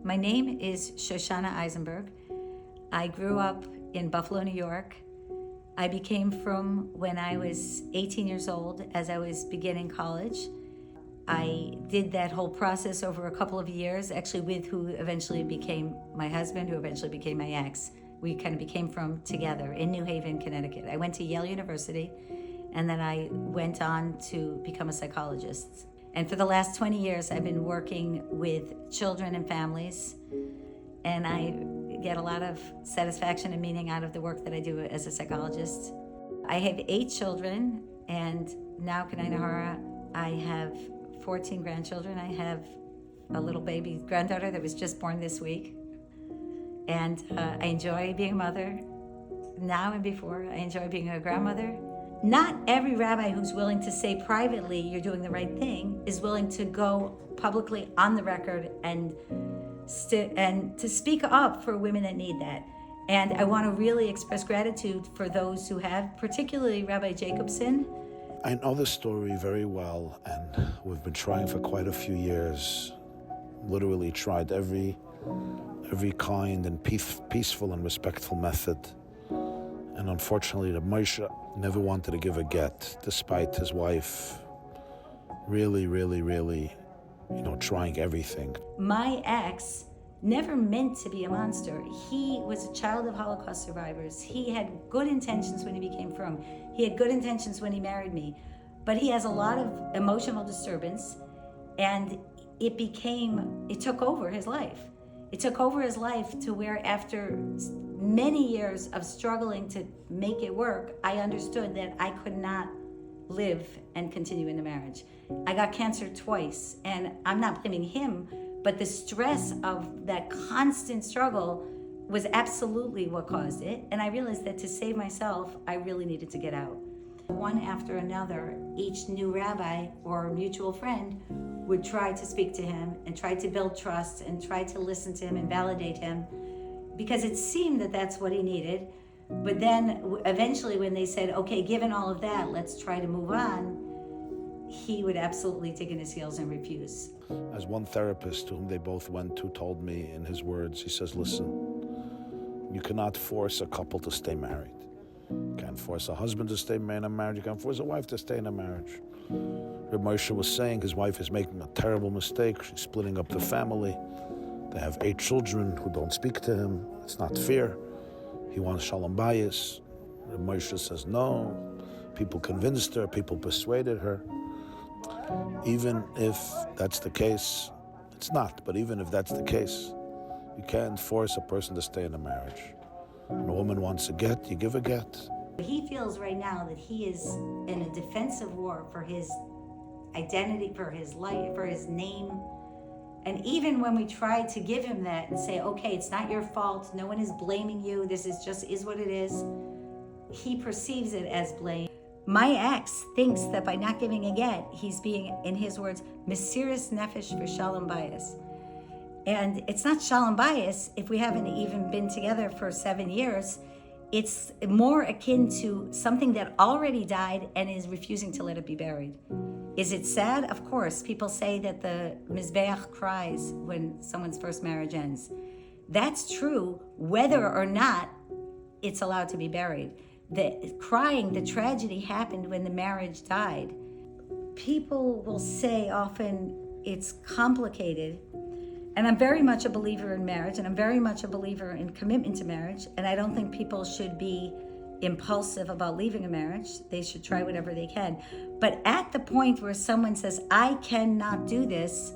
My name is Shoshana Eisenberg. I grew up in Buffalo, New York. I became frum when I was 18 years old as I was beginning college. I did that whole process over a couple of years, actually with who eventually became my husband, who eventually became my ex. We kind of became frum together in New Haven, Connecticut. I went to Yale University, and then I went on to become a psychologist. And for the last 20 years, I've been working with children and families, and I get a lot of satisfaction and meaning out of the work that I do as a psychologist. I have 8 children, and now, Kanai I have 14 grandchildren. I have a little baby granddaughter that was just born this week. And I enjoy being a mother now and before. I enjoy being a grandmother. Not every rabbi who's willing to say privately you're doing the right thing is willing to go publicly on the record and to speak up for women that need that. And I want to really express gratitude for those who have, particularly Rabbi Jacobson. I know the story very well, and we've been trying for quite a few years. Literally tried every kind and peaceful and respectful method. And unfortunately, the Moshe never wanted to give a get, despite his wife really, trying everything. My ex never meant to be a monster. He was a child of Holocaust survivors. He had good intentions when he became frum. He had good intentions when he married me. But he has a lot of emotional disturbance, and it took over his life. It took over his life to where, after many years of struggling to make it work, I understood that I could not live and continue in the marriage. I got cancer twice, and I'm not blaming him, but the stress of that constant struggle was absolutely what caused it. And I realized that to save myself, I really needed to get out. One after another, each new rabbi or mutual friend would try to speak to him and try to build trust and try to listen to him and validate him, because it seemed that that's what he needed. But then eventually when they said, okay, given all of that, let's try to move on, he would absolutely dig in his heels and refuse. As one therapist to whom they both went to told me in his words, he says, listen, you cannot force a couple to stay married. You can't force a husband to stay in a marriage. You can't force a wife to stay in a marriage. Reb Moshe was saying his wife is making a terrible mistake. She's splitting up the family. They have 8 children who don't speak to him. It's not fair. He wants shalom bayis. Reb Moshe says no. People convinced her. People persuaded her. Even if that's the case, it's not, but even if that's the case, you can't force a person to stay in a marriage. When a woman wants a get, you give a get. He feels right now that he is in a defensive war for his identity, for his life, for his name. And even when we try to give him that and say, okay, it's not your fault, no one is blaming you, this is what it is, he perceives it as blame. My ex thinks that by not giving a get, he's being, in his words, mesiras nefesh for shalom bayis. And it's not shalom bayis if we haven't even been together for 7 years. It's more akin to something that already died and is refusing to let it be buried. Is it sad? Of course. People say that the mizbeach cries when someone's first marriage ends. That's true, whether or not it's allowed to be buried. The crying, the tragedy happened when the marriage died. People will say often it's complicated. And I'm very much a believer in marriage, and I'm very much a believer in commitment to marriage, and I don't think people should be impulsive about leaving a marriage. They should try whatever they can. But at the point where someone says, I cannot do this,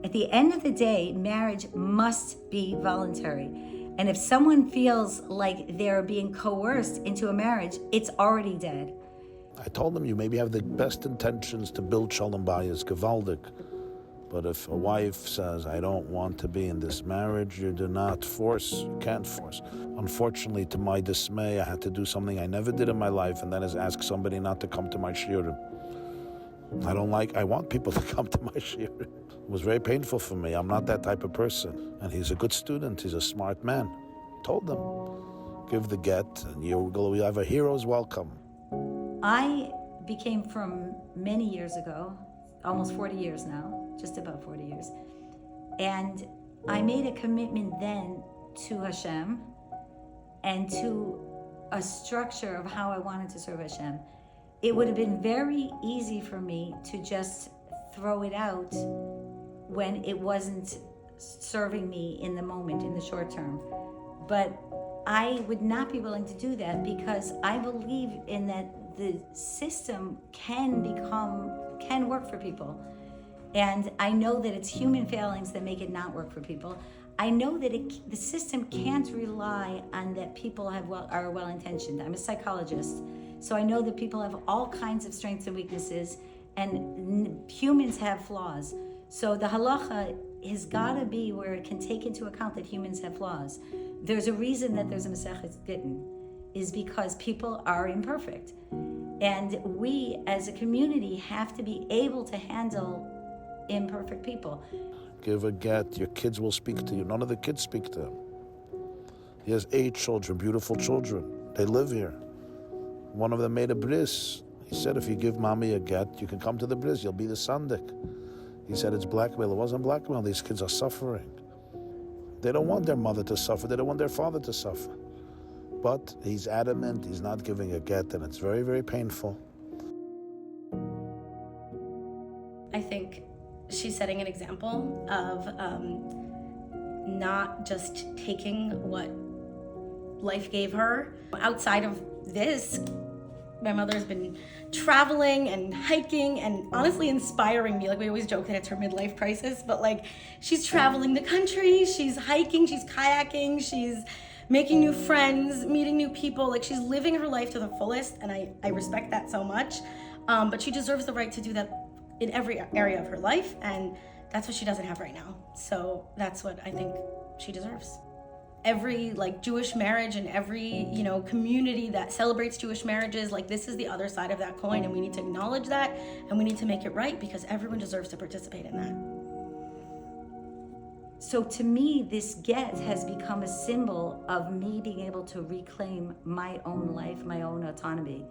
at the end of the day, marriage must be voluntary. And if someone feels like they're being coerced into a marriage, it's already dead. I told them, you maybe have the best intentions to build shalom bayis, gewaldig. But if a wife says, I don't want to be in this marriage, you do not force, you can't force. Unfortunately, to my dismay, I had to do something I never did in my life, and that is ask somebody not to come to my shiurim. I want people to come to my shiurim. It was very painful for me. I'm not that type of person. And he's a good student, he's a smart man. Told them, give the get, and you'll have a hero's welcome. I became frum many years ago, almost 40 years now, just about 40 years. And I made a commitment then to Hashem and to a structure of how I wanted to serve Hashem. It would have been very easy for me to just throw it out when it wasn't serving me in the moment, in the short term. But I would not be willing to do that because I believe in that the system can work for people. And I know that it's human failings that make it not work for people. I know that the system can't rely on that people are well-intentioned. I'm a psychologist, so I know that people have all kinds of strengths and weaknesses, and humans have flaws. So the halacha has got to be where it can take into account that humans have flaws. There's a reason that there's a Masechet Gittin, is because people are imperfect. And we as a community have to be able to handle imperfect people. Give a get, your kids will speak to you. None of the kids speak to him. He has 8 children, beautiful children. They live here. One of them made a bris. He said, if you give mommy a get, you can come to the bris, you'll be the sandik. He said, it's blackmail. It wasn't blackmail. These kids are suffering. They don't want their mother to suffer. They don't want their father to suffer. But he's adamant. He's not giving a get, and it's very, very painful. I think she's setting an example of not just taking what life gave her. Outside of this, my mother's been traveling and hiking and honestly inspiring me. Like, we always joke that it's her midlife crisis, but like, she's traveling the country, she's hiking, she's kayaking, she's making new friends, meeting new people. Like, she's living her life to the fullest, and I respect that so much. But she deserves the right to do that in every area of her life, and that's what she doesn't have right now. So that's what I think she deserves. Every Jewish marriage and every community that celebrates Jewish marriages, this is the other side of that coin, and we need to acknowledge that, and we need to make it right, because everyone deserves to participate in that. So to me, this get has become a symbol of me being able to reclaim my own life, my own autonomy.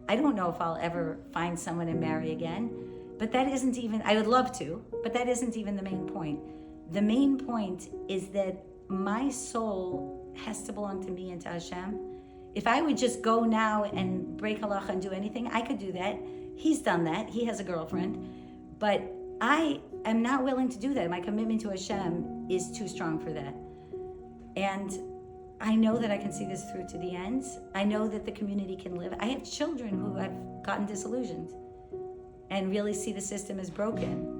I don't know if I'll ever find someone and marry again, but that isn't even, I would love to, but that isn't even the main point. The main point is that my soul has to belong to me and to Hashem. If I would just go now and break halacha and do anything, I could do that. He's done that. He has a girlfriend. But I am not willing to do that. My commitment to Hashem is too strong for that. And I know that I can see this through to the end. I know that the community can live. I have children who have gotten disillusioned and really see the system as broken.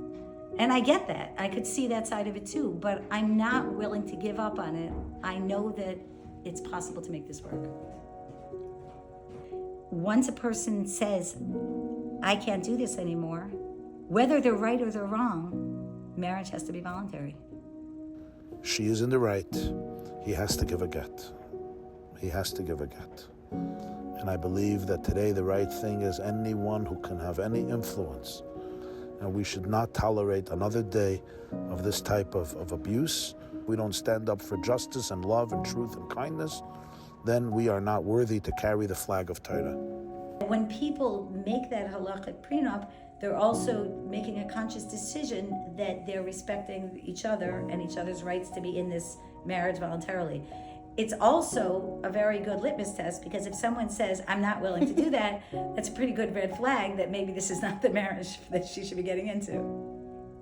And I get that. I could see that side of it too, but I'm not willing to give up on it. I know that it's possible to make this work. Once a person says, I can't do this anymore, whether they're right or they're wrong, marriage has to be voluntary. She is in the right. He has to give a get. He has to give a get. And I believe that today the right thing is anyone who can have any influence. And we should not tolerate another day of this type of abuse. We don't stand up for justice and love and truth and kindness, then we are not worthy to carry the flag of Torah. When people make that halachic prenup, they're also making a conscious decision that they're respecting each other and each other's rights to be in this marriage voluntarily. It's also a very good litmus test, because if someone says, I'm not willing to do that, that's a pretty good red flag that maybe this is not the marriage that she should be getting into.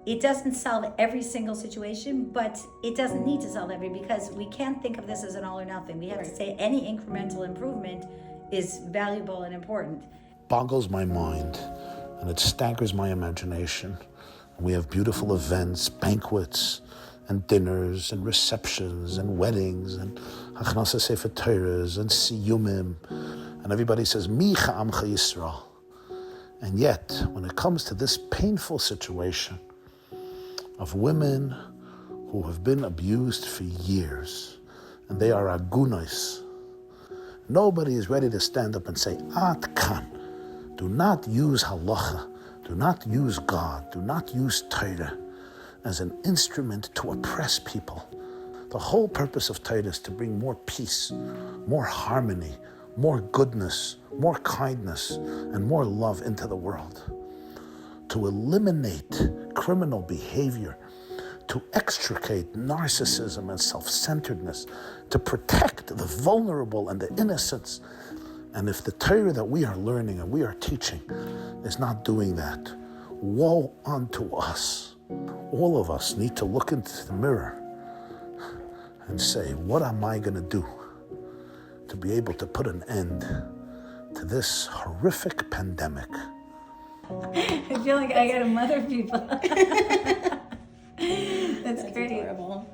It doesn't solve every single situation, but it doesn't need to solve every, because we can't think of this as an all or nothing. We have to say any incremental improvement is valuable and important. Boggles my mind, and it staggers my imagination. We have beautiful events, banquets, and dinners, and receptions, and weddings, and Achnasa Sefer Torahs, and Siyumim, and everybody says, Micha Amcha Yisrael. And yet, when it comes to this painful situation of women who have been abused for years, and they are Agunahs, nobody is ready to stand up and say, At kan, do not use halacha, do not use God, do not use Torah as an instrument to oppress people. The whole purpose of Torah is to bring more peace, more harmony, more goodness, more kindness, and more love into the world. To eliminate criminal behavior, to extricate narcissism and self-centeredness, to protect the vulnerable and the innocents. And if the Torah that we are learning and we are teaching is not doing that, woe unto us. All of us need to look into the mirror and say, what am I going to do to be able to put an end to this horrific pandemic? I feel like I gotta mother people. That's great. Adorable.